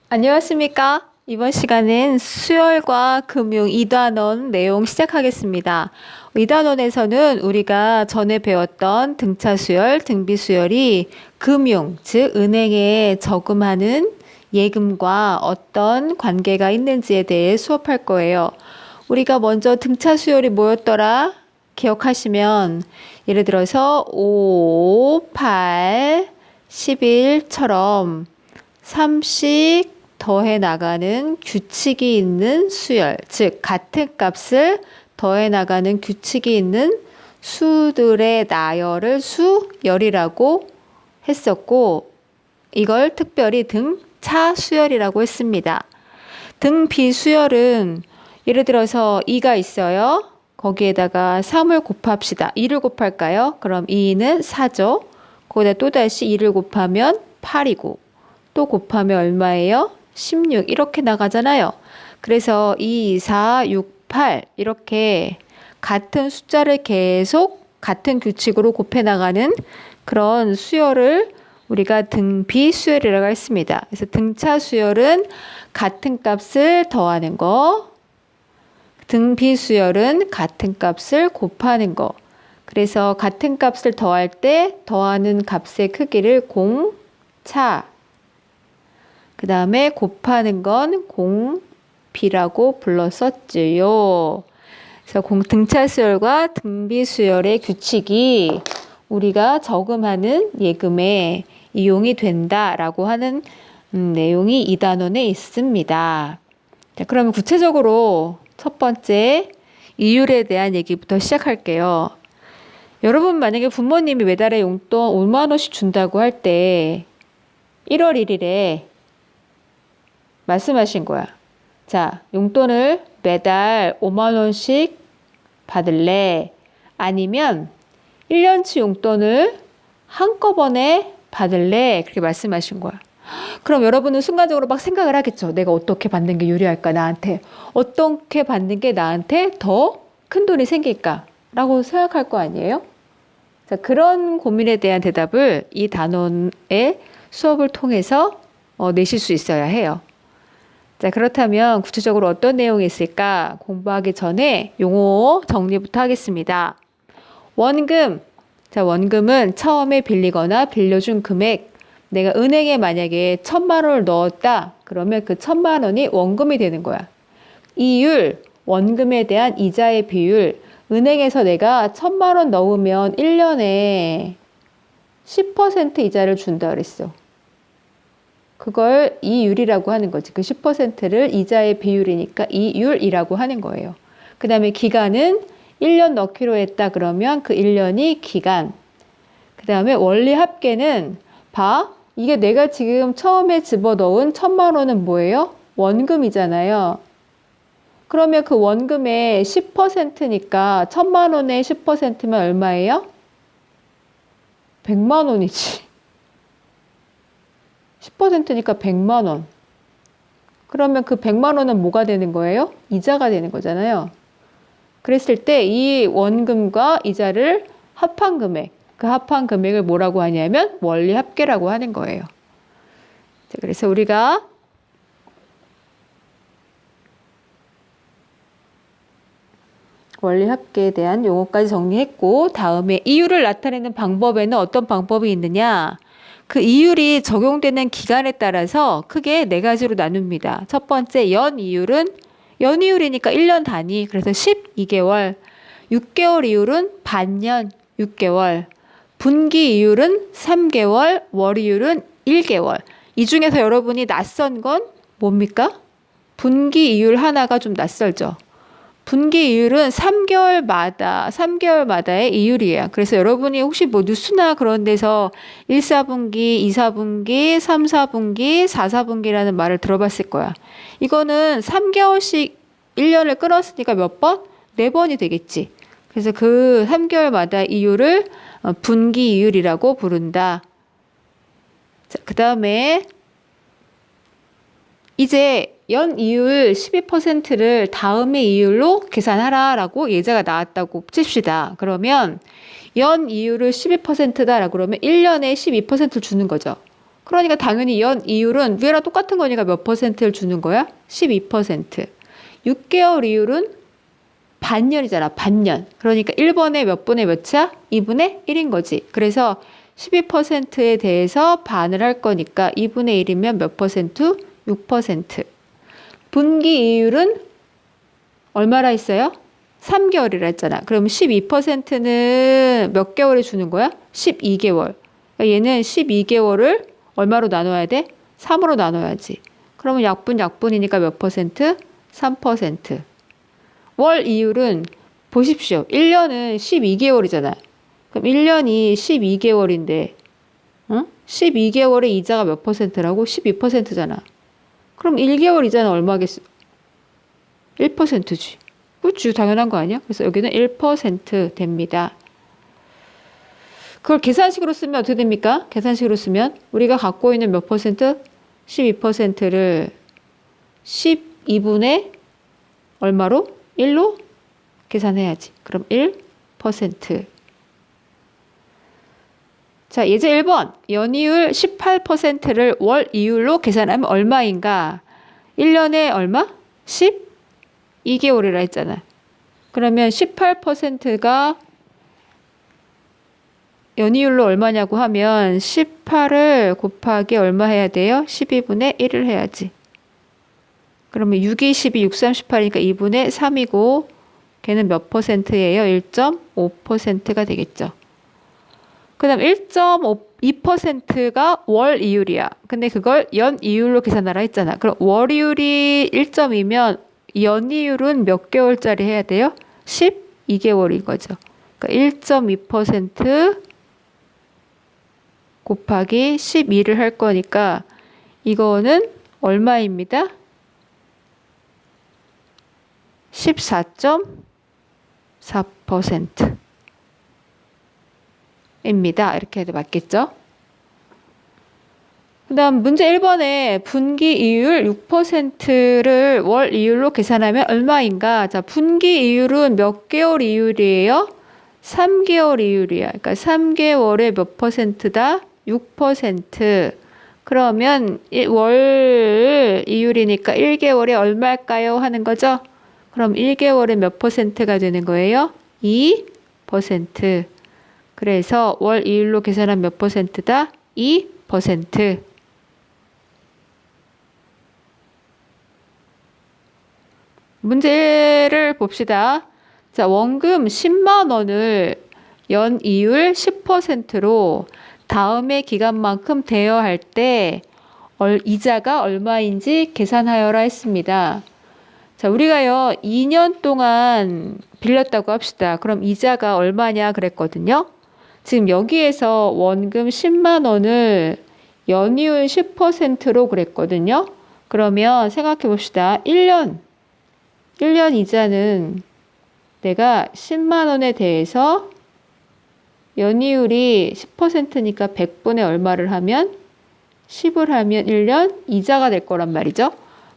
안녕하십니까? 이번 시간은 수열과 금융 2단원 내용 시작하겠습니다. 2단원에서는 우리가 전에 배웠던 등차 수열, 등비 수열이 금융, 즉 은행에 저금하는 예금과 어떤 관계가 있는지에 대해 수업할 거예요. 우리가 먼저 등차 수열이 뭐였더라? 기억하시면 예를 들어서 5, 8, 11처럼 3씩 더해 나가는 규칙이 있는 수열, 즉 같은 값을 더해 나가는 규칙이 있는 수들의 나열을 수열이라고 했었고, 이걸 특별히 등차 수열이라고 했습니다. 등비수열은 예를 들어서 2가 있어요. 거기에다가 3을 곱합시다. 2를 곱할까요? 그럼 2는 4죠. 거기다 또다시 2를 곱하면 8이고 또 곱하면 얼마예요? 16 이렇게 나가잖아요. 그래서 2, 4, 6, 8 이렇게 같은 숫자를 계속 같은 규칙으로 곱해 나가는 그런 수열을 우리가 등비 수열이라고 했습니다. 그래서 등차 수열은 같은 값을 더하는 거, 등비 수열은 같은 값을 곱하는 거. 그래서 같은 값을 더할 때 더하는 값의 크기를 공차, 그 다음에 곱하는 건 공비라고 불렀었지요. 그래서 등차 수열과 등비 수열의 규칙이 우리가 저금하는 예금에 이용이 된다라고 하는 내용이 이 단원에 있습니다. 자, 그러면 구체적으로 첫 번째 이율에 대한 얘기부터 시작할게요. 여러분 만약에 부모님이 매달에 용돈 5만 원씩 준다고 할 때 1월 1일에 말씀하신 거야. 자, 용돈을 매달 5만 원씩 받을래? 아니면 1년치 용돈을 한꺼번에 받을래? 그렇게 말씀하신 거야. 그럼 여러분은 순간적으로 막 생각을 하겠죠. 내가 어떻게 받는 게 유리할까, 나한테? 어떻게 받는 게 나한테 더 큰 돈이 생길까? 라고 생각할 거 아니에요? 자, 그런 고민에 대한 대답을 이 단원의 수업을 통해서 내실 수 있어야 해요. 자, 그렇다면 구체적으로 어떤 내용이 있을까? 공부하기 전에 용어 정리부터 하겠습니다. 원금. 자, 원금은 처음에 빌리거나 빌려준 금액. 내가 은행에 만약에 1,000만 원을 넣었다. 그러면 그 1,000만 원이 원금이 되는 거야. 이율, 원금에 대한 이자의 비율. 은행에서 내가 1,000만 원 넣으면 1년에 10% 이자를 준다 그랬어. 그걸 이율이라고 하는 거지. 그 10%를 이자의 비율이니까 이율이라고 하는 거예요. 그 다음에 기간은 1년 넣기로 했다 그러면 그 1년이 기간. 그 다음에 원리 합계는 봐. 이게 내가 지금 처음에 집어넣은 1,000만 원은 뭐예요? 원금이잖아요. 그러면 그 원금의 10%니까 1,000만 원의 10%면 얼마예요? 100만 원이지. 10%니까 100만 원. 그러면 그 100만 원은 뭐가 되는 거예요? 이자가 되는 거잖아요. 그랬을 때 이 원금과 이자를 합한 금액, 그 합한 금액을 뭐라고 하냐면 원리 합계라고 하는 거예요. 자, 그래서 우리가 원리 합계에 대한 용어까지 정리했고, 다음에 이율을 나타내는 방법에는 어떤 방법이 있느냐? 그 이율이 적용되는 기간에 따라서 크게 네 가지로 나눕니다. 첫 번째 연이율은 연이율이니까 1년 단위, 그래서 12개월. 6개월 이율은 반년, 6개월. 분기 이율은 3개월, 월 이율은 1개월. 이 중에서 여러분이 낯선 건 뭡니까? 분기 이율 하나가 좀 낯설죠. 분기 이율은 3개월마다의 이율이에요. 그래서 여러분이 혹시 뭐 뉴스나 그런 데서 1, 4분기, 2, 4분기, 3, 4분기, 4, 4분기라는 말을 들어봤을 거야. 이거는 3개월씩 1년을 끊었으니까 몇 번? 4번이 되겠지. 그래서 그 3개월마다 이율을 분기 이율이라고 부른다. 자, 그 다음에 이제 연 이율 12%를 다음의 이율로 계산하라라고 예제가 나왔다고 칩시다. 그러면 연 이율을 12%다라고 그러면 1년에 12%를 주는 거죠. 그러니까 당연히 연이율은 위에랑 똑같은 거니까 몇 퍼센트를 주는 거야? 12%. 6개월 이율은 반년이잖아. 반년. 그러니까 1번에 몇 분의 몇이야? 2분의 1인 거지. 그래서 12%에 대해서 반을 할 거니까 2분의 1이면 몇 퍼센트? 6%. 분기 이율은 얼마라 했어요? 3개월이라 했잖아. 그럼 12%는 몇 개월에 주는 거야? 12개월. 그러니까 얘는 12개월을 얼마로 나눠야 돼? 3으로 나눠야지. 그러면 약분이니까 몇 퍼센트? 3%. 월 이율은 보십시오. 1년은 12개월이잖아. 그럼 1년이 12개월인데, 응? 12개월의 이자가 몇 퍼센트라고? 12%잖아. 그럼 1개월 이자는 얼마겠어? 1%지. 그렇지. 당연한 거 아니야? 그래서 여기는 1% 됩니다. 그걸 계산식으로 쓰면 어떻게 됩니까? 계산식으로 쓰면 우리가 갖고 있는 몇 퍼센트? 12%를 12분의 얼마로? 1로 계산해야지. 그럼 1%. 자, 예제 1번. 연이율 18%를 월 이율로 계산하면 얼마인가? 1년에 얼마? 12개월이라 했잖아. 그러면 18%가 연이율로 얼마냐고 하면 18을 곱하기 얼마 해야 돼요? 12분의 1을 해야지. 그러면 6, 2, 12, 6, 3, 18이니까 2분의 3이고 걔는 몇 퍼센트예요? 1.5%가 되겠죠. 그 다음 1.2%가 월 이율이야. 근데 그걸 연 이율로 계산하라 했잖아. 그럼 월 이율이 1.2면 연 이율은 몇 개월짜리 해야 돼요? 12개월인 거죠. 그러니까 1.2% 곱하기 12를 할 거니까 이거는 얼마입니다? 14.4%입니다. 이렇게 해도 맞겠죠? 그 다음 문제 1번에 분기 이율 6%를 월 이율로 계산하면 얼마인가? 자, 분기 이율은 몇 개월 이율이에요? 3개월 이율이야. 그러니까 3개월에 몇 퍼센트다? 6%. 그러면 월 이율이니까 1개월에 얼마일까요? 하는 거죠? 그럼 1개월에 몇 퍼센트가 되는 거예요? 2%. 그래서 월 이율로 계산하면 몇 퍼센트다? 2%. 문제를 봅시다. 자, 원금 10만 원을 연이율 10%로 다음의 기간만큼 대여할 때 이자가 얼마인지 계산하여라 했습니다. 자, 우리가요 2년 동안 빌렸다고 합시다. 그럼 이자가 얼마냐 그랬거든요. 지금 여기에서 원금 10만 원을 연이율 10%로 그랬거든요. 그러면 생각해 봅시다. 1년 이자는 내가 10만 원에 대해서 연이율이 10%니까 100분의 얼마를 하면 10을 하면 1년 이자가 될 거란 말이죠.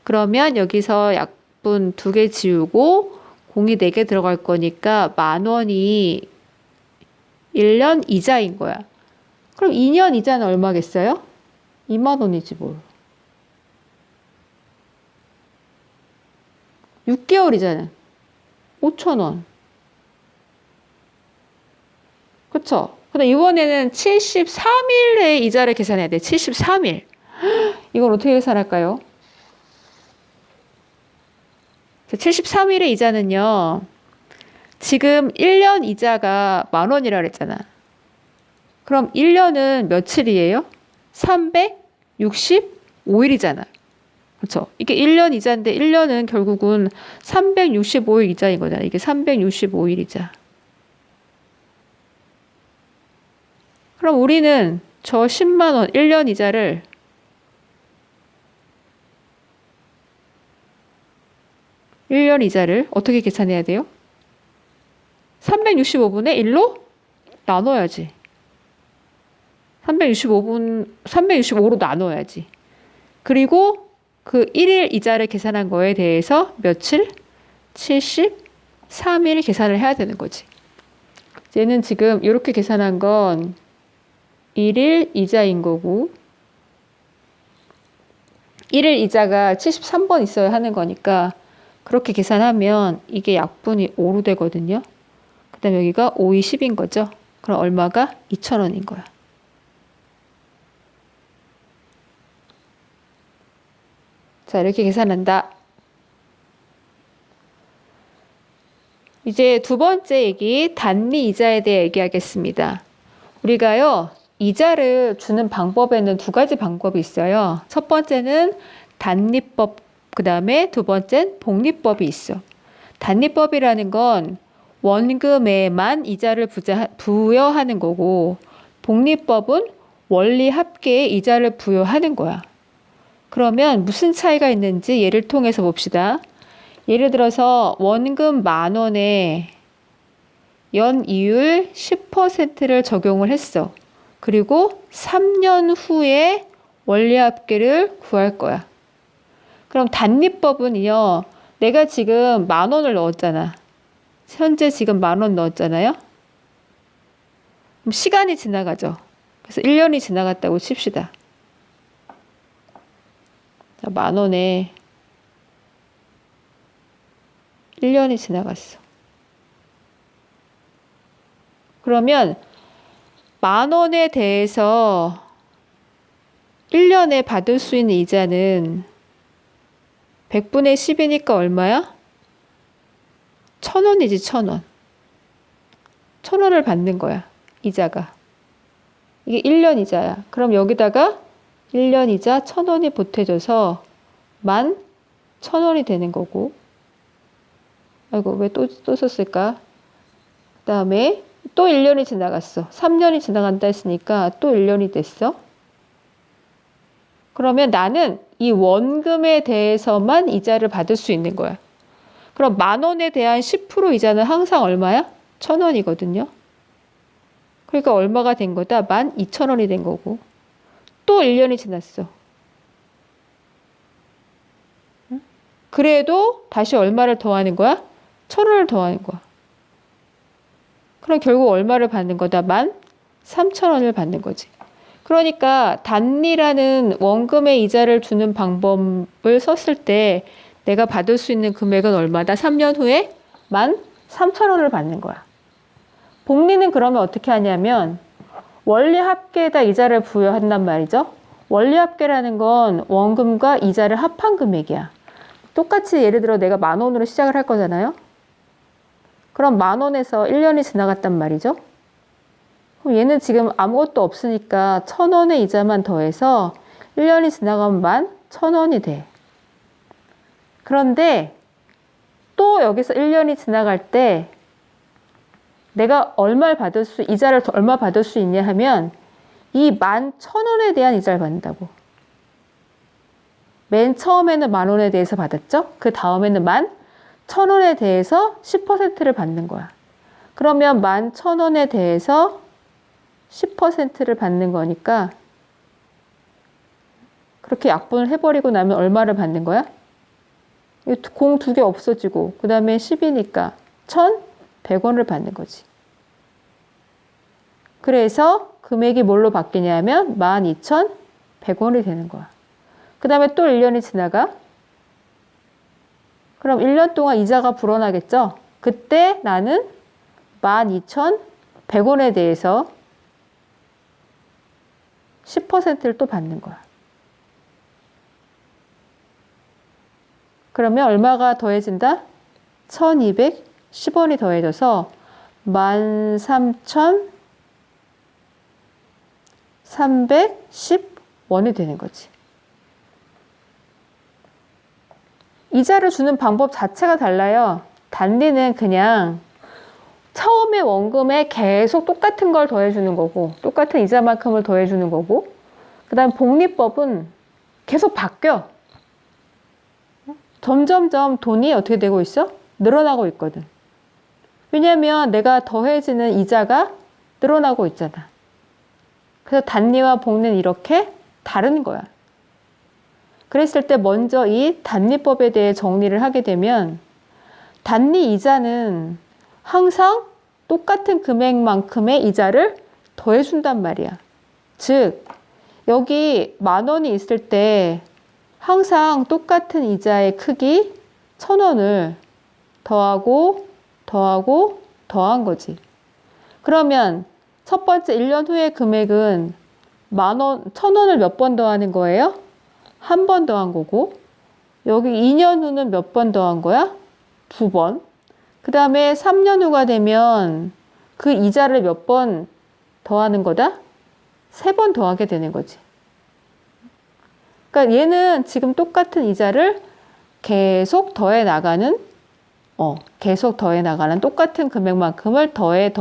그러면 여기서 약분 2개 지우고 공이 4개 들어갈 거니까 10,000원이 1년 이자인 거야. 그럼 2년 이자는 얼마겠어요? 2만 원이지 뭘. 6개월이잖아. 5,000원. 그쵸? 근데 이번에는 73일의 이자를 계산해야 돼. 73일. 이걸 어떻게 계산할까요? 73일의 이자는요. 지금 1년 이자가 10,000원이라 그랬잖아. 그럼 1년은 며칠이에요? 365일이잖아. 그렇죠? 이게 1년 이자인데 1년은 결국은 365일 이자인 거잖아. 이게 365일 이자. 그럼 우리는 저 10만 원 1년 이자를 어떻게 계산해야 돼요? 365분의 1로 나눠야지. 365로 나눠야지. 그리고 그 1일 이자를 계산한 거에 대해서 며칠? 73일 계산을 해야 되는 거지. 얘는 지금 이렇게 계산한 건 1일 이자인 거고 1일 이자가 73번 있어야 하는 거니까 그렇게 계산하면 이게 약분이 5로 되거든요. 그 다음에 여기가 5이 10인 거죠. 그럼 얼마가? 2,000원인 거야. 자, 이렇게 계산한다. 이제 두 번째 얘기, 단리 이자에 대해 얘기하겠습니다. 우리가요, 이자를 주는 방법에는 두 가지 방법이 있어요. 첫 번째는 단리법, 그 다음에 두 번째는 복리법이 있어. 단리법이라는 건 원금에만 이자를 부여하는 거고, 복리법은 원리 합계에 이자를 부여하는 거야. 그러면 무슨 차이가 있는지 예를 통해서 봅시다. 예를 들어서 원금 10,000원에 연이율 10%를 적용을 했어. 그리고 3년 후에 원리합계를 구할 거야. 그럼 단리법은요, 내가 지금 10,000원을 넣었잖아. 현재 지금 10,000원 넣었잖아요. 그럼 시간이 지나가죠. 그래서 1년이 지나갔다고 칩시다. 자, 10,000원에 1년이 지나갔어. 그러면 10,000원에 대해서 1년에 받을 수 있는 이자는 100분의 10이니까 얼마야? 1,000원이지, 1,000원. 1,000원을 받는 거야, 이자가. 이게 1년 이자야. 그럼 여기다가 1년 이자 1,000원이 보태져서 11,000원이 되는 거고. 아이고, 왜 또 썼을까? 그 다음에 또 1년이 지나갔어. 3년이 지나간다 했으니까 또 1년이 됐어. 그러면 나는 이 원금에 대해서만 이자를 받을 수 있는 거야. 그럼 10,000원에 대한 10% 이자는 항상 얼마야? 1,000원이거든요. 그러니까 얼마가 된 거다? 12,000원이 된 거고. 또 1년이 지났어. 그래도 다시 얼마를 더하는 거야? 1,000원을 더하는 거야. 그럼 결국 얼마를 받는 거다? 13,000원을 받는 거지. 그러니까 단리라는 원금의 이자를 주는 방법을 썼을 때 내가 받을 수 있는 금액은 얼마다? 3년 후에 13,000원을 받는 거야. 복리는 그러면 어떻게 하냐면 원리 합계에다 이자를 부여한단 말이죠. 원리 합계라는 건 원금과 이자를 합한 금액이야. 똑같이 예를 들어 내가 10,000원으로 시작을 할 거잖아요. 그럼 10,000원에서 1년이 지나갔단 말이죠. 그럼 얘는 지금 아무것도 없으니까 1,000원의 이자만 더해서 1년이 지나가면 11,000원이 돼. 그런데 또 여기서 1년이 지나갈 때 내가 이자를 얼마 받을 수 있냐 하면 이 11,000원에 대한 이자를 받는다고. 맨 처음에는 10,000원에 대해서 받았죠? 그 다음에는 11,000원에 대해서 10%를 받는 거야. 그러면 11,000원에 대해서 10%를 받는 거니까 그렇게 약분을 해버리고 나면 얼마를 받는 거야? 공 2개 없어지고 그 다음에 10이니까 1,100원을 받는 거지. 그래서 금액이 뭘로 바뀌냐면 12,100원이 되는 거야. 그 다음에 또 1년이 지나가. 그럼 1년 동안 이자가 불어나겠죠? 그때 나는 12,100원에 대해서 10%를 또 받는 거야. 그러면 얼마가 더해진다? 1,210원이 더해져서 13,310원이 되는 거지. 이자를 주는 방법 자체가 달라요. 단리는 그냥 처음에 원금에 계속 똑같은 걸 더해주는 거고 똑같은 이자만큼을 더해주는 거고 그 다음 복리법은 계속 바뀌어. 점점점 돈이 어떻게 되고 있어? 늘어나고 있거든. 왜냐하면 내가 더해지는 이자가 늘어나고 있잖아. 그래서 단리와 복리는 이렇게 다른 거야. 그랬을 때 먼저 이 단리법에 대해 정리를 하게 되면 단리 이자는 항상 똑같은 금액만큼의 이자를 더해준단 말이야. 즉 여기 10,000원이 있을 때 항상 똑같은 이자의 크기 1,000원을 더하고 더하고 더한 거지. 그러면 첫 번째 1년 후의 금액은 10,000원, 1,000원을 몇 번 더하는 거예요? 한 번 더한 거고, 여기 2년 후는 몇 번 더한 거야? 2번. 그 다음에 3년 후가 되면 그 이자를 몇 번 더하는 거다? 3번 더하게 되는 거지. 그러니까 얘는 지금 똑같은 이자를 계속 더해 나가는, 똑같은 금액만큼을 더해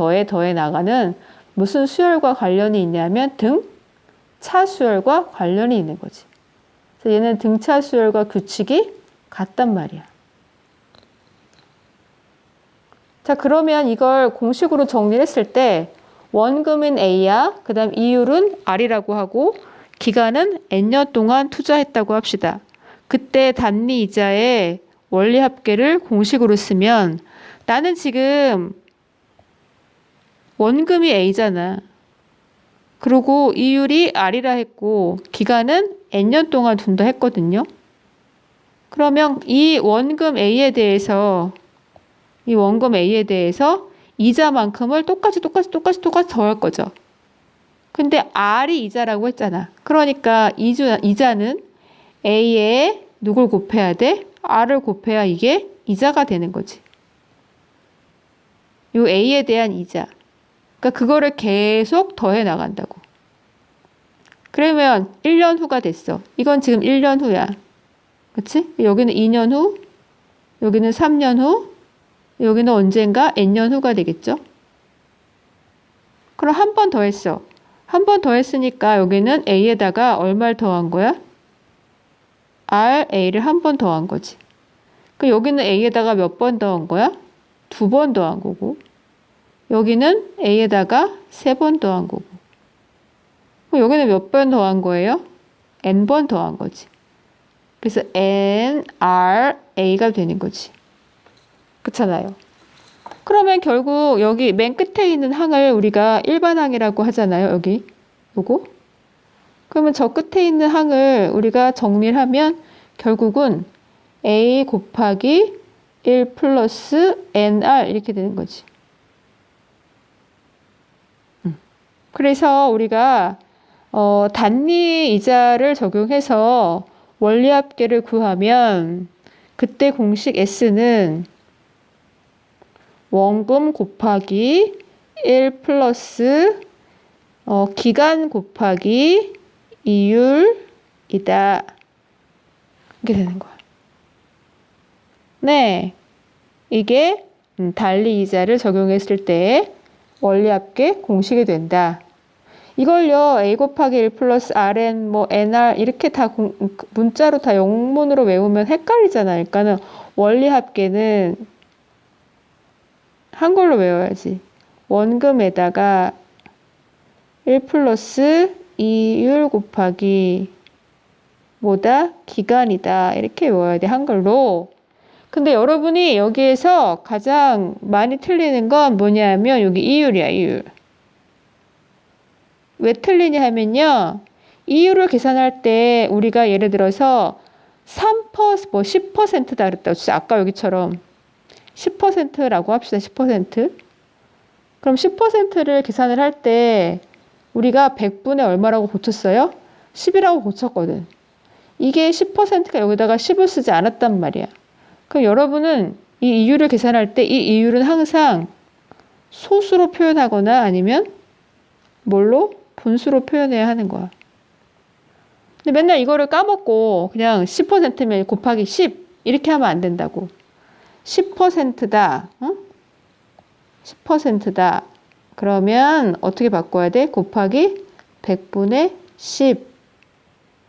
나가는 무슨 수열과 관련이 있냐면 등차 수열과 관련이 있는 거지. 그래서 얘는 등차 수열과 규칙이 같단 말이야. 자, 그러면 이걸 공식으로 정리를 했을 때 원금은 A야. 그 다음 이율은 R이라고 하고 기간은 N년 동안 투자했다고 합시다. 그때 단리 이자의 원리 합계를 공식으로 쓰면 나는 지금 원금이 A잖아. 그리고 이율이 R이라 했고 기간은 N년 동안 둔다 했거든요. 그러면 이 원금 A에 대해서 이자만큼을 똑같이 더할 거죠. 근데 R이 이자라고 했잖아. 그러니까 이자는 A에 누굴 곱해야 돼? R을 곱해야 이게 이자가 되는 거지. 요 A에 대한 이자. 그러니까 그거를 계속 더해 나간다고. 그러면 1년 후가 됐어. 이건 지금 1년 후야. 그치? 여기는 2년 후, 여기는 3년 후, 여기는 언젠가 N년 후가 되겠죠? 그럼 한 번 더 했어. 한 번 더 했으니까 여기는 A에다가 얼마를 더한 거야? RA를 한 번 더한 거지. 그 여기는 A에다가 몇 번 더한 거야? 2번 더한 거고. 여기는 A에다가 3번 더한 거고. 그럼 여기는 몇 번 더한 거예요? N번 더한 거지. 그래서 NRA가 되는 거지. 그렇잖아요. 그러면 결국 여기 맨 끝에 있는 항을 우리가 일반항이라고 하잖아요. 여기 요거. 그러면 저 끝에 있는 항을 우리가 정리를 하면 결국은 A 곱하기 1 플러스 NR 이렇게 되는 거지. 그래서 우리가 단위 이자를 적용해서 원리합계를 구하면 그때 공식 S는 원금 곱하기 1 플러스 기간 곱하기 이율이다. 이렇게 되는 거야. 네, 이게 단리 이자를 적용했을 때 원리합계 공식이 된다. 이걸요, A 곱하기 1 플러스 RN, NR 이렇게 다 문자로 다 영문으로 외우면 헷갈리잖아요. 그러니까는 원리합계는 한글로 외워야지. 원금에다가 1 플러스 이율 곱하기 기간이다. 이렇게 외워야 돼, 한글로. 근데 여러분이 여기에서 가장 많이 틀리는 건 뭐냐면 여기 이율이야, 이율. 왜 틀리냐 하면요. 이율을 계산할 때 우리가 예를 들어서 10%다 그랬다고. 진짜 아까 여기처럼 10%라고 합시다. 10%. 그럼 10%를 계산을 할 때 우리가 100분의 얼마라고 고쳤어요? 10이라고 고쳤거든. 이게 10%가 여기다가 10을 쓰지 않았단 말이야. 그럼 여러분은 이 이율을 계산할 때 이 이율은 항상 소수로 표현하거나 아니면 뭘로? 분수로 표현해야 하는 거야. 근데 맨날 이거를 까먹고 그냥 10%면 곱하기 10 이렇게 하면 안 된다고. 10%다. 10%다. 그러면 어떻게 바꿔야 돼? 곱하기 100분의 10.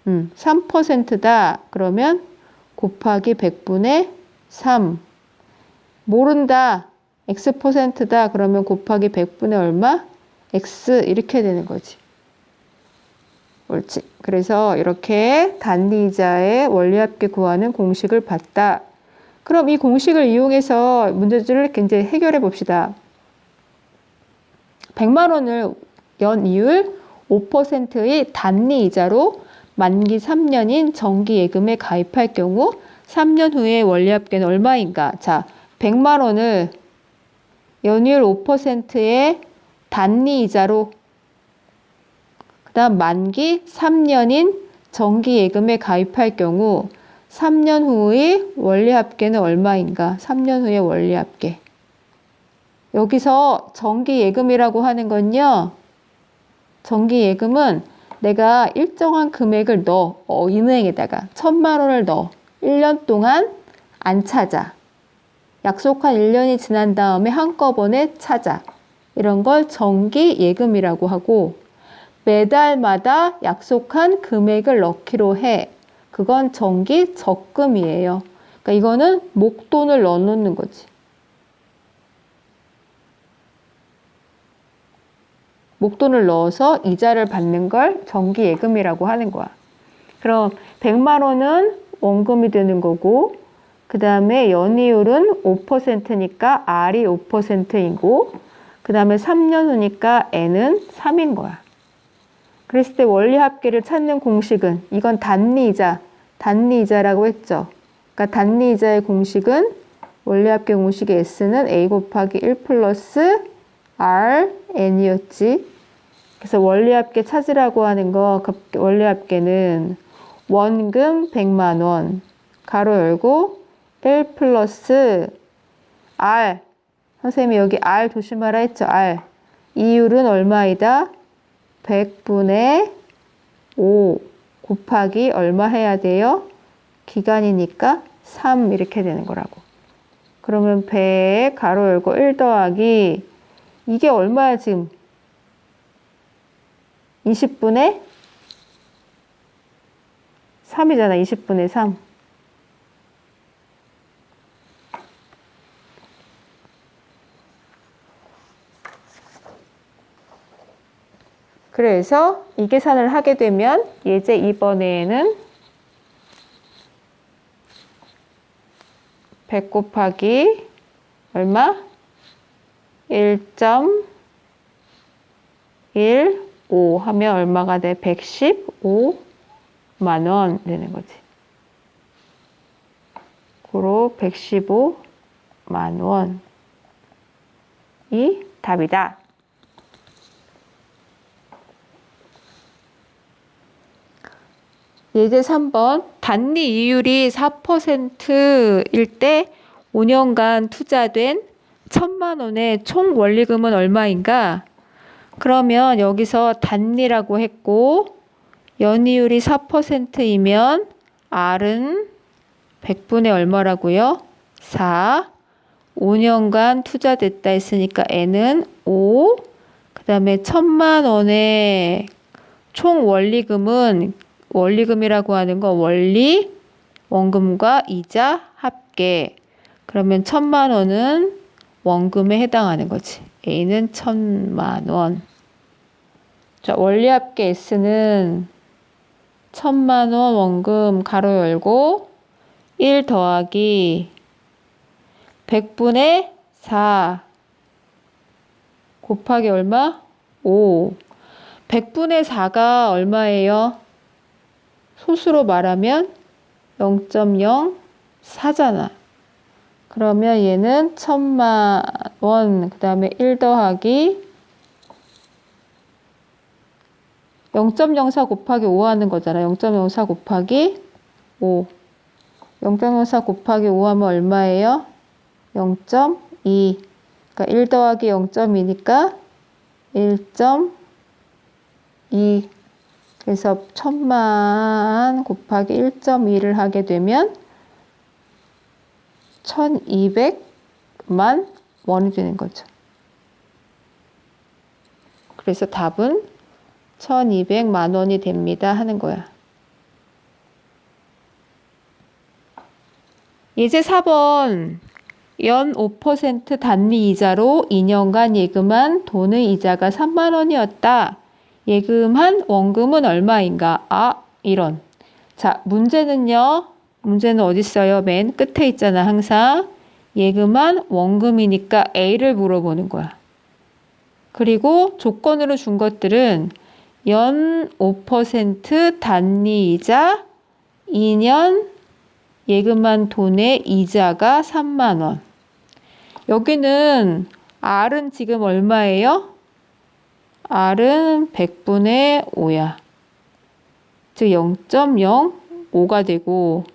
3%다. 그러면 곱하기 100분의 3. 모른다. X%다. 그러면 곱하기 100분의 얼마? X 이렇게 되는 거지. 옳지. 그래서 이렇게 단리이자의 원리합계 구하는 공식을 봤다. 그럼 이 공식을 이용해서 문제를 이제 해결해 봅시다. 100만 원을 연 이율 5%의 단리이자로 만기 3년인 정기예금에 가입할 경우 3년 후에 원리합계는 얼마인가? 자, 100만 원을 연이율 5%의 단리이자로 그 다음 만기 3년인 정기예금에 가입할 경우 3년 후의 원리합계는 얼마인가? 3년 후의 원리합계. 여기서 정기예금이라고 하는 건요. 정기예금은 내가 일정한 금액을 넣어. 은행에다가 1,000만 원을 넣어. 1년 동안 안 찾아. 약속한 1년이 지난 다음에 한꺼번에 찾아. 이런 걸 정기예금이라고 하고 매달마다 약속한 금액을 넣기로 해. 그건 정기적금이에요. 그러니까 이거는 목돈을 넣어놓는 거지. 목돈을 넣어서 이자를 받는 걸 정기예금이라고 하는 거야. 그럼 100만 원은 원금이 되는 거고 그 다음에 연이율은 5%니까 R이 5%이고 그 다음에 3년 후니까 N은 3인 거야. 그랬을 때 원리합계를 찾는 공식은 이건 단리이자라고 했죠. 그러니까 단리이자의 공식은 원리합계 공식의 S는 A 곱하기 1 플러스 R, N이었지. 그래서 원리합계 찾으라고 하는 거 원리합계는 원금 100만 원 가로 열고 1 플러스 R 선생님이 여기 R 조심하라 했죠. R 이율은 얼마이다? 100분의 5 곱하기 얼마 해야 돼요? 기간이니까 3 이렇게 되는 거라고. 그러면 100 가로 열고 1 더하기 이게 얼마야 지금? 20분의 3이잖아. 20분의 3. 그래서 이 계산을 하게 되면 예제 이번에는 100 곱하기 얼마? 1.15 하면 얼마가 돼? 115만 원 되는 거지. 고로 115만 원이 답이다. 예제 3번 단리 이율이 4%일 때 5년간 투자된 1,000만 원의 총 원리금은 얼마인가? 그러면 여기서 단리라고 했고 연이율이 4%이면 R은 100분의 얼마라고요? 4. 5년간 투자됐다 했으니까 N은 5. 그 다음에 1,000만 원의 총 원리금은 원리금이라고 하는 거 원리, 원금과 이자 합계. 그러면 1,000만 원은 원금에 해당하는 거지. A는 1,000만 원. 자, 원리합계 S는 1,000만 원 원금 가로 열고 1 더하기 100분의 4 곱하기 얼마? 5. 100분의 4가 얼마예요? 소수로 말하면 0.04잖아. 그러면 얘는 1,000만 원, 그 다음에 1 더하기 0.04 곱하기 5 하는 거잖아. 0.04 곱하기 5. 0.04 곱하기 5 하면 얼마예요? 0.2. 그러니까 1 더하기 0.2니까 1.2. 그래서 1,000만 곱하기 1.2를 하게 되면 1,200만 원이 되는 거죠. 그래서 답은 1,200만 원이 됩니다 하는 거야. 예제 4번 연 5% 단리 이자로 2년간 예금한 돈의 이자가 3만 원이었다. 예금한 원금은 얼마인가? 아, 이런. 자, 문제는요. 문제는 어디 있어요? 맨 끝에 있잖아, 항상. 예금한 원금이니까 A를 물어보는 거야. 그리고 조건으로 준 것들은 연 5% 단리이자 2년 예금한 돈의 이자가 3만 원. 여기는 R은 지금 얼마예요? R은 100분의 5야. 즉 0.05가 되고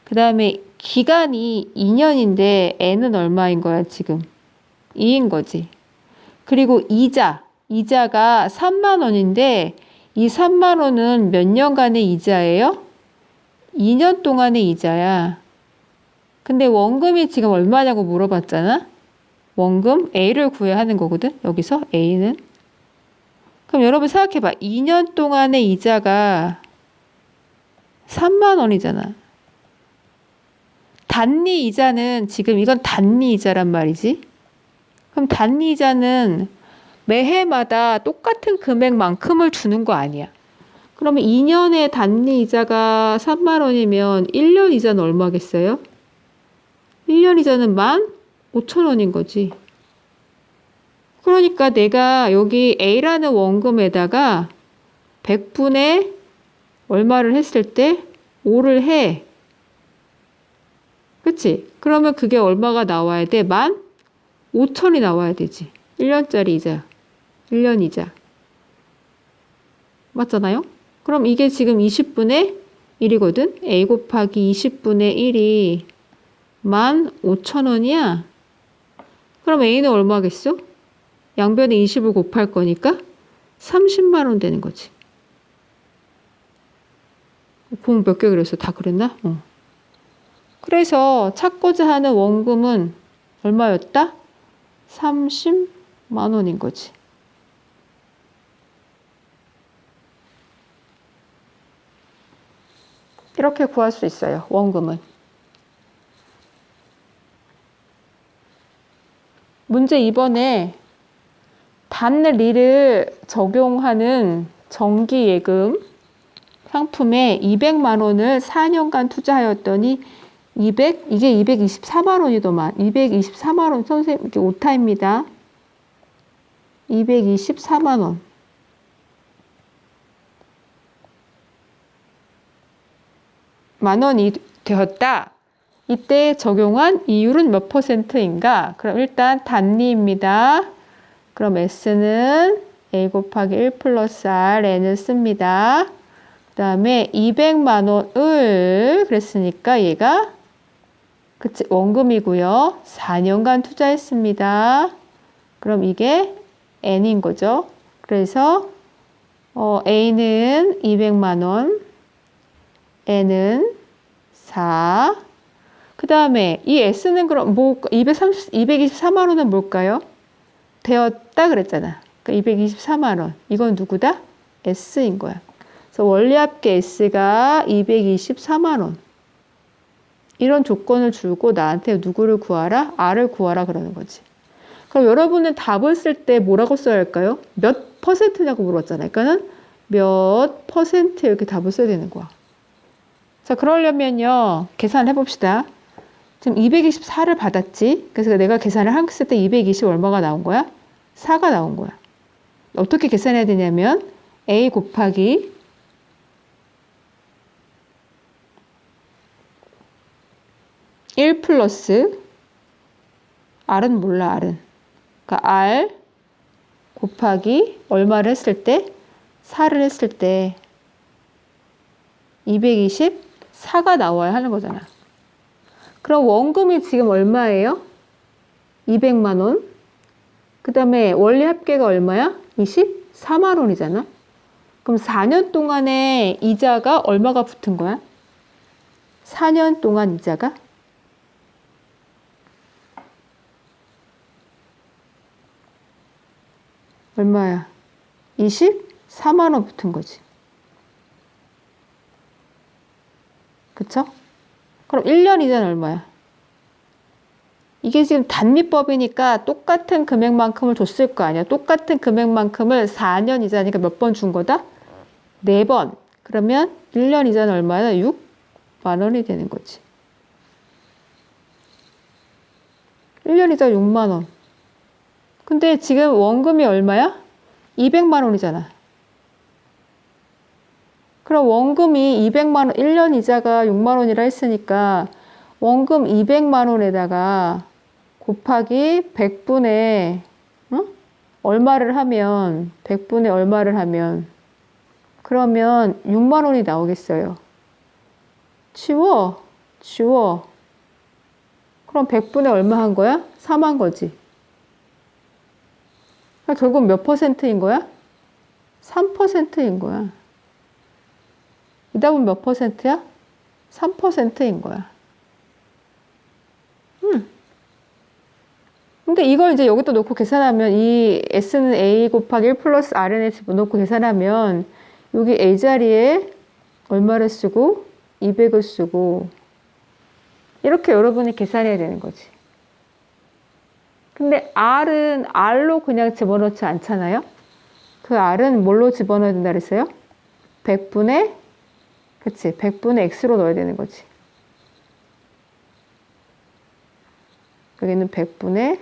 그 다음에 기간이 2년인데 N은 얼마인 거야 지금? 2인 거지. 그리고 이자가 3만 원인데 이 3만 원은 몇 년간의 이자예요? 2년 동안의 이자야. 근데 원금이 지금 얼마냐고 물어봤잖아. 원금 A를 구해야 하는 거거든. 여기서 A는. 그럼 여러분 생각해봐. 2년 동안의 이자가 3만 원이잖아. 단리 이자는 지금 이건 단리 이자란 말이지. 그럼 단리 이자는 매해마다 똑같은 금액만큼을 주는 거 아니야. 그러면 2년의 단리 이자가 3만 원이면 1년 이자는 얼마겠어요? 1년 이자는 15,000원인 거지. 그러니까 내가 여기 A라는 원금에다가 100분의 얼마를 했을 때 5를 해. 그치? 그러면 그게 얼마가 나와야 돼? 15,000이 나와야 되지. 1년짜리 이자. 1년 이자. 맞잖아요? 그럼 이게 지금 20분의 1이거든? A 곱하기 20분의 1이 15,000원이야. 그럼 A는 얼마겠어? 양변에 20을 곱할 거니까 30만 원 되는 거지. 공 몇 개 그랬어? 다 그랬나? 그래서 찾고자 하는 원금은 얼마였다? 30만 원인 거지. 이렇게 구할 수 있어요. 원금은. 문제 2번에 단리를 적용하는 정기예금 상품에 200만 원을 4년간 투자하였더니 이게 224만 원이더만. 224만 원. 선생님, 이게 오타입니다. 224만 원. 만 원이 되었다. 이때 적용한 이율은 몇 %인가? 그럼 일단 단리입니다. 그럼 S는 A 곱하기 1 플러스 R, N을 씁니다. 그 다음에 200만 원을 그랬으니까 얘가 그치 원금이고요. 4년간 투자했습니다. 그럼 이게 N인 거죠. 그래서 A는 200만 원, N은 4. 그 다음에 이 S는 그럼 224만 원은 뭘까요? 되었다 그랬잖아. 그러니까 224만 원. 이건 누구다? S인 거야. 그래서 원리합계 S가 224만 원. 이런 조건을 주고 나한테 누구를 구하라? R을 구하라 그러는 거지. 그럼 여러분은 답을 쓸 때 뭐라고 써야 할까요? 몇 퍼센트냐고 물었잖아요. 그러니까는 몇 퍼센트 이렇게 답을 써야 되는 거야. 자, 그러려면요. 계산해 봅시다. 지금 224를 받았지. 그래서 내가 계산을 했을 때 220 얼마가 나온 거야? 4가 나온 거야. 어떻게 계산해야 되냐면 A 곱하기 1 플러스 R은 몰라, R은. 그러니까 R 곱하기 얼마를 했을 때? 4를 했을 때 224가 나와야 하는 거잖아. 그럼 원금이 지금 얼마예요? 200만 원. 그 다음에 원리 합계가 얼마야? 24만 원이잖아. 그럼 4년 동안의 이자가 얼마가 붙은 거야? 4년 동안 이자가? 얼마야? 24만 원 붙은 거지. 그쵸? 그럼 1년 이자는 얼마야? 이게 지금 단리법이니까 똑같은 금액만큼을 줬을 거 아니야. 똑같은 금액만큼을 4년 이자니까 몇 번 준 거다? 4번. 그러면 1년 이자는 얼마야? 6만 원이 되는 거지. 1년 이자 6만 원. 근데 지금 원금이 얼마야? 200만 원이잖아. 그럼 원금이 200만 원, 1년 이자가 6만 원이라 했으니까 원금 200만 원에다가 곱하기 100분의 얼마를 하면 100분의 얼마를 하면 그러면 6만 원이 나오겠어요. 치워. 그럼 100분의 얼마 한 거야? 3한 거지. 그러니까 결국 몇 퍼센트인 거야? 3%인 거야. 이 답은 몇 퍼센트야? 3%인 거야. 근데 이걸 이제 여기다 놓고 계산하면 이 S는 A 곱하기 1 플러스 Rn에 집어넣고 계산하면 여기 A 자리에 얼마를 쓰고 200을 쓰고 이렇게 여러분이 계산해야 되는 거지. 근데 R은 R로 그냥 집어넣지 않잖아요. 그 R은 뭘로 집어넣어야 된다 그랬어요? 100분의 그치 100분의 X로 넣어야 되는 거지. 여기는 100분의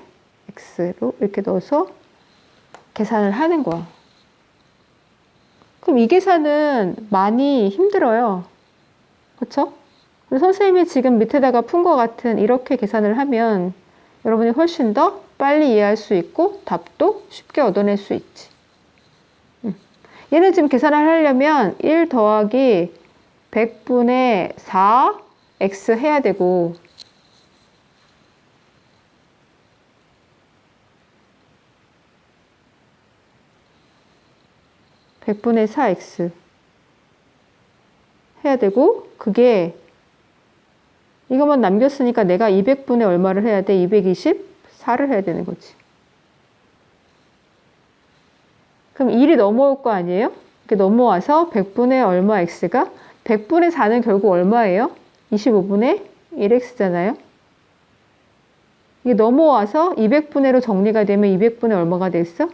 X로 이렇게 넣어서 계산을 하는 거야. 그럼 이 계산은 많이 힘들어요. 그렇죠? 선생님이 지금 밑에다가 푼 것 같은 이렇게 계산을 하면 여러분이 훨씬 더 빨리 이해할 수 있고 답도 쉽게 얻어낼 수 있지. 얘는 지금 계산을 하려면 1 더하기 100분의 4 X 해야 되고 100분의 4x 해야 되고 그게 이것만 남겼으니까 내가 200분의 얼마를 해야 돼? 224를 해야 되는 거지. 그럼 1이 넘어올 거 아니에요? 이렇게 넘어와서 100분의 얼마 x가 100분의 4는 결국 얼마예요? 25분의 1x잖아요. 이게 넘어와서 200분의로 정리가 되면 200분의 얼마가 됐어?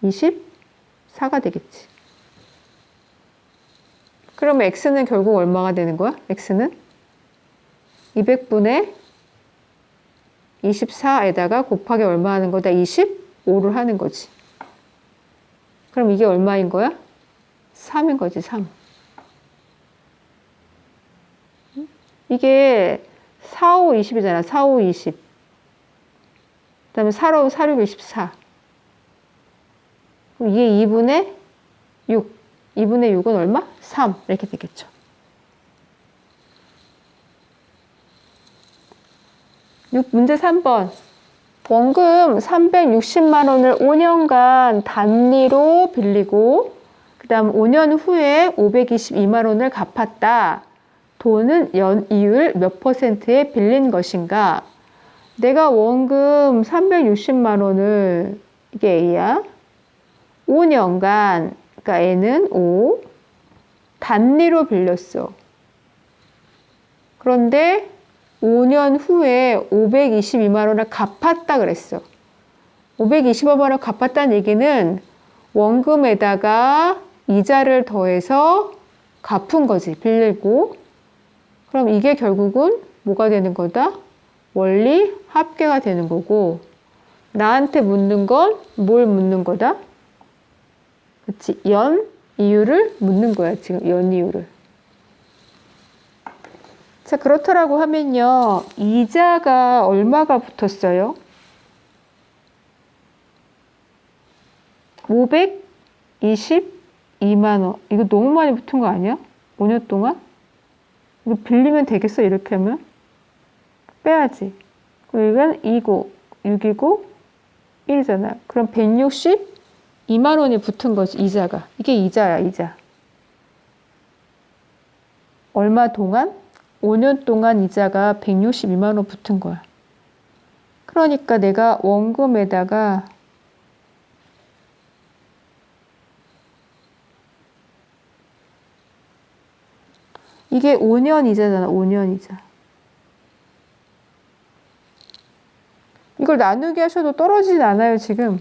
24가 되겠지. 그러면 x는 결국 얼마가 되는 거야? x는 200분의 24에다가 곱하기 얼마 하는 거다? 25를 하는 거지. 그럼 이게 얼마인 거야? 3인 거지, 3. 이게 4, 5, 20이잖아. 4, 5, 20. 그 다음에 4, 5, 4, 6, 24. 그럼 이게 2분의 6. 2분의 6은 얼마? 3. 이렇게 되겠죠. 문제 3번. 원금 360만 원을 5년간 단리로 빌리고 그 다음 5년 후에 522만 원을 갚았다. 돈은 연이율 몇 %에 빌린 것인가? 내가 원금 360만 원을 이게 A야. 5년간 그러니까 N은 5 단리로 빌렸어. 그런데 5년 후에 522만 원을 갚았다 그랬어. 522만 원을 갚았다는 얘기는 원금에다가 이자를 더해서 갚은 거지. 빌리고. 그럼 이게 결국은 뭐가 되는 거다? 원리 합계가 되는 거고 나한테 묻는 건 뭘 묻는 거다? 그치? 연 이율을 묻는 거야. 지금 연 이율을. 자, 그렇더라고 하면요. 이자가 얼마가 붙었어요? 522만 원. 이거 너무 많이 붙은 거 아니야? 5년 동안? 이거 빌리면 되겠어? 이렇게 하면? 빼야지. 그럼 이건 2고, 6이고, 1이잖아. 그럼 162만 원이 붙은 거지, 이자가. 이게 이자야, 이자. 얼마 동안? 5년 동안 이자가 162만 원 붙은 거야. 그러니까 내가 원금에다가 이게 5년 이자잖아, 5년 이자. 이걸 나누기 하셔도 떨어지진 않아요, 지금.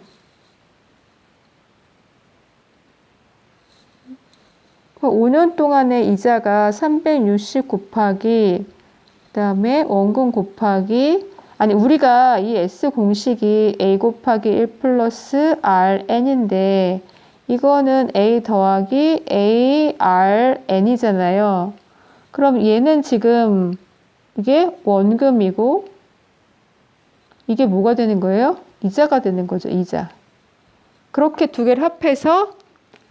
그 5년 동안의 이자가 360 곱하기 그 다음에 원금 곱하기 아니 우리가 이 S 공식이 A 곱하기 1 플러스 RN인데 이거는 A 더하기 ARN이잖아요. 그럼 얘는 지금 이게 원금이고 이게 뭐가 되는 거예요? 이자가 되는 거죠, 이자. 그렇게 두 개를 합해서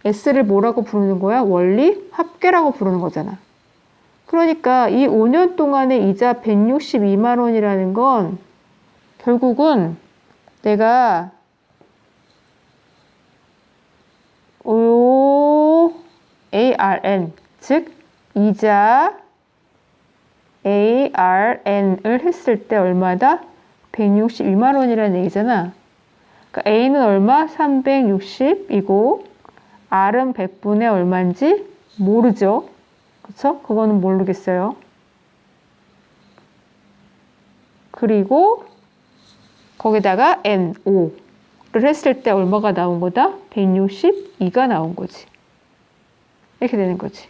S를 뭐라고 부르는 거야? 원리 합계라고 부르는 거잖아. 그러니까 이 5년 동안의 이자 162만 원이라는 건 결국은 내가 ARN, 즉 이자 ARN을 했을 때 얼마다? 162만 원이라는 얘기잖아. 그러니까 A는 얼마? 360이고 R은 100분의 얼마인지 모르죠. 그쵸? 그거는 모르겠어요. 그리고 거기다가 N, 5를 했을 때 얼마가 나온 거다? 162가 나온 거지. 이렇게 되는 거지.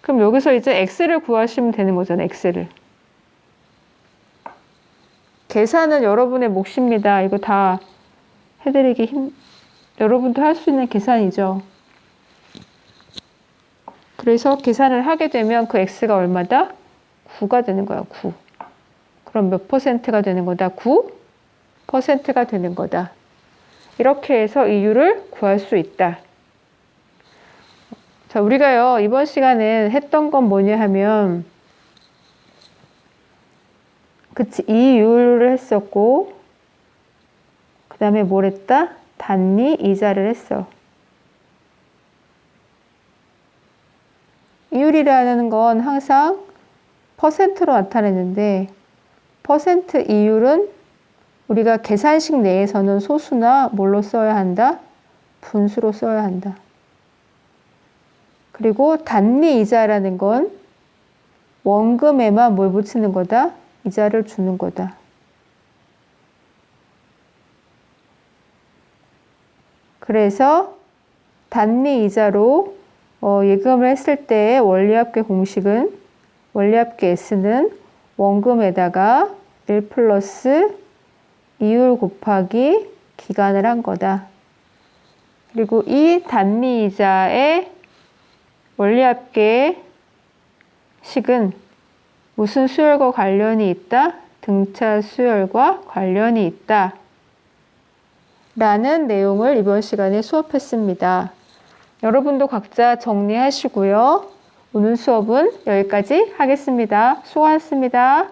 그럼 여기서 이제 X를 구하시면 되는 거잖아, X를. 계산은 여러분의 몫입니다. 이거 다 해드리기 여러분도 할 수 있는 계산이죠. 그래서 계산을 하게 되면 그 X가 얼마다? 9가 되는 거야, 9. 그럼 몇 퍼센트가 되는 거다? 9%가 되는 거다. 이렇게 해서 이유를 구할 수 있다. 자, 우리가요, 이번 시간에 했던 건 뭐냐 하면, 그치, 이율을 했었고, 그 다음에 뭘 했다? 단위 이자를 했어. 이율이라는 건 항상 퍼센트로 나타내는데, 퍼센트 이율은 우리가 계산식 내에서는 소수나 뭘로 써야 한다? 분수로 써야 한다. 그리고 단위 이자라는 건 원금에만 뭘 붙이는 거다? 이자를 주는 거다. 그래서 단위 이자로 예금을 했을 때의 원리합계 공식은 원리합계 S는 원금에다가 1 플러스 이율 곱하기 기간을 한 거다. 그리고 이 단위 이자의 원리합계 식은 무슨 수열과 관련이 있다? 등차 수열과 관련이 있다. 라는 내용을 이번 시간에 수업했습니다. 여러분도 각자 정리하시고요. 오늘 수업은 여기까지 하겠습니다. 수고하셨습니다.